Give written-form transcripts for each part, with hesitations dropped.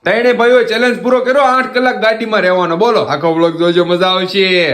ત્રણે ભાઈઓ ચેલેન્જ પૂરો કર્યો, 8 કલાક ગાડીમાં રહેવાનો. બોલો, આખો બ્લોગ જોજો, મજા આવશે.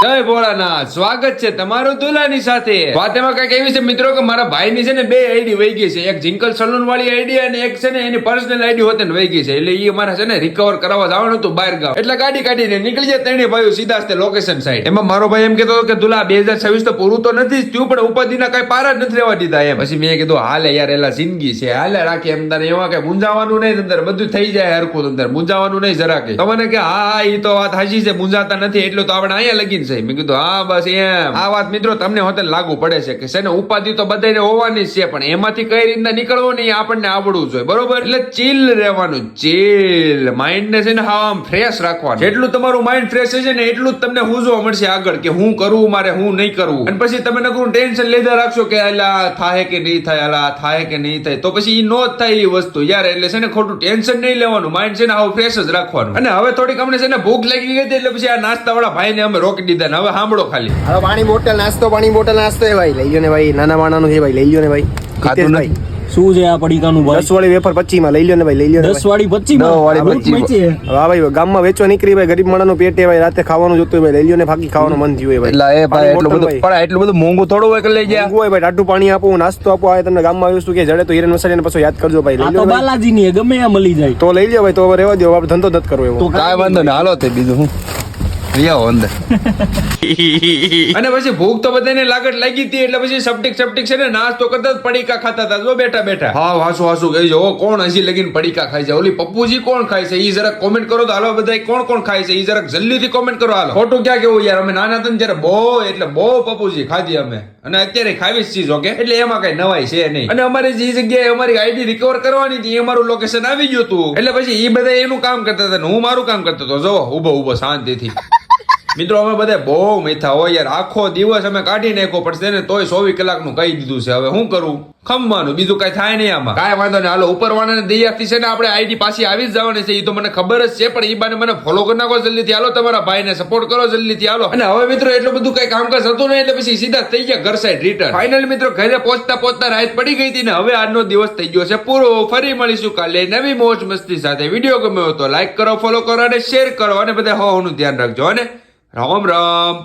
જય ભોળાનાથ, સ્વાગત છે તમારું દુલાની સાથે. વાત એમાં કઈક એવી છે મિત્રો કે મારા ભાઈની છે ને 2 આઈડી વહી ગઈ છે. એક જિંકલ સલૂન વાળી આઈડી અને એક છે ને એની પર્સનલ આઈડી હોતે ને વહી ગઈ છે. એટલે એ મારા છે ને રિકવર કરાવવા જવાનું હતું બહાર ગામ. એટલે ગાડી કાઢીને નીકળી જાય ત્રણે ભાઈઓ સીધા લોકેશન સાઈડ. એમાં મારો ભાઈ એમ કહેતો હતો કે દુલા 2026 તો પૂરું તો નથી જ થયું, પણ ઉપાધિના કઈ પારા જ નથી રહેવા દીધા એમ. પછી મેં કીધું હાલે યાર, એલા જિંદગી છે, હાલે રાખી એમ. તારે એમાં કઈ મૂંઝાવાનું નહીં, અંદર બધું થઈ જાય હરખું, અંદર મૂંઝાવાનું નહીં જરા કઈ. તમને કે હા એ તો વાત હાજી છે, મૂંઝાતા નથી, એટલું તો આપણે અહીંયા લગીન છે. મેં કીધું હા બસ એમ. આ વાત મિત્રો તમને હોતે લાગુ પડે છે કે છે ને ઉપાધિ તો બધાને હોવાની જ છે, પણ એમાંથી કઈ રીતના નીકળવો નહીં આપણને આવડવું જોઈએ, બરોબર? એટલે ચીલ રહેવાનું, ચીલ. માઇન્ડ ને છે ને હા ફ્રેશ રાખવાનું. જેટલું તમારું માઇન્ડ ફ્રેશ છે ને એટલું જ તમને હુંજવા મળશે આગળ કે હું કરવું, મારે હું નહીં કરવું. અને પછી તમે નકરું ટેન્શન લીધા રાખશો કે અલા થાય કે નહીં થાય, અલા થાય કે નહીં થાય, તો પછી ઈ નો જ થાય એ વસ્તુ યાર. એટલે છે ને ખોટું ટેન્શન નહીં લેવાનું, માઇન્ડ છે ને આવું ફ્રેશ જ રાખવાનું. અને હવે થોડીક અમને છે ને ભૂખ લાગી ગઈ એટલે પછી આ નાસ્તા વાળા ભાઈને અમે રોકી દીધા ને હવે સાંભળો ખાલી. હવે પાણી બોટલ નાસ્તો એ ભાઈ લઈ લો ને ભાઈ, નાના માણાનું છે ભાઈ, લઈ લો ને ભાઈ. ખાતું ભાઈ શું છે આ પડીકાનું ભાઈ? 10 વાળી વેફર 25 માં લઈ લો ને ભાઈ, લઈ લો ને 10 વાળી 25 માં? 10 વાળી 25. હા ભાઈ, ગામમાં વેચવા નીકળી ભાઈ, ગરીબ માણાનું પેટે ભાઈ, રાતે ખાવાનું જોતું ભાઈ, લઈ લો ને, ફાકી ખાવાનું મન થયું ભાઈ. એટલે એ ભાઈ એટલું બધું પણ એટલું બધું મોંઘું થોડું હોય કે લઈ જાય હોય ભાઈ, ટાટું પાણી આપું, નાસ્તો આપો, આ તમને ગામમાં આવ્યું કે જડે તો હિરેન મસાલી ને પછી યાદ કરજો ભાઈ, આ લઈ તો લો બાલાજી ની ગમે ત્યાં મળી જાય તો લઈ લો ભાઈ, તો રહેવા દો, આપણે ધંધો નથી કરવો એવો. તો કાંઈ વાંધો નહીં, હાલો તે બીજું હું રિયાઓ અંદર. અને પછી ભૂખ તો બધાને લાગત લાગી હતી એટલે પછી સપટીક છે ને નાસ્તો કરતા પડીકા ખાતા હતા. જો બેઠા બેઠા હા વાસુ કહી જો કોણ હજી લગીને પડીકા ખાય છે, ઓલી પપ્પુજી કોણ ખાય છે ઈ જરાક કોમેન્ટ કરો તો હાલો. બધા કોણ ખાય છે ઈ જરાક જલ્દીથી કોમેન્ટ કરો હાલો. ખોટું ક્યાં કેવું યાર, અમે નાના હતા ને ત્યારે બહુ પપ્પુજી ખાધી અમે, અને અત્યારે ખાવી જ ચીજ ઓકે. એટલે એમાં કઈ નવાઈ છે નહીં. અને અમારી જે જગ્યાએ અમારી આઈડી રિકવર કરવાની હતી અમારું લોકેશન આવી ગયું હતું. એટલે પછી ઈ બધા એનું કામ કરતા હતા, હું મારું કામ કરતો હતો. જો ઉભો શાંતિથી. મિત્રો અમે બધા બહુ મીઠા હોય યાર, આખો દિવસ અમે કાઢી નાખ્યો પડશે ને તોય 24 કલાકનું કહી દીધું છે. હવે શું કરું, ખમવાનું, બીજું કઈ થાય નહીં આમાં. કાંઈ વાંધો નહીં, હાલો ઉપરવાળાને દયાથી છે ને આપણે આઈડી પાછી આવી જ જવાની છે, એ તો મને ખબર જ છે. પણ એ બાને મને ફોલો કરી નાખો જલ્દીથી, હાલો તમારા ભાઈને સપોર્ટ કરો જલ્દીથી હાલો. અને હવે મિત્રો એટલું બધું કઈ કામકાજ હતું નહીં એટલે પછી સીધા થઈ ગયા ઘર સાઈડ રિટર્ન. ફાઇનલ મિત્રો ઘરે પહોંચતા રાત પડી ગઈ હતી ને હવે આજનો દિવસ થઈ ગયો છે પૂરો. ફરી મળીશું કાલે નવી મોજ મસ્તી સાથે. વિડીયો ગમ્યો તો લાઈક કરો, ફોલો કરો અને શેર કરો, અને બધા હોવાનું ધ્યાન રાખજો. અને રામ રામ.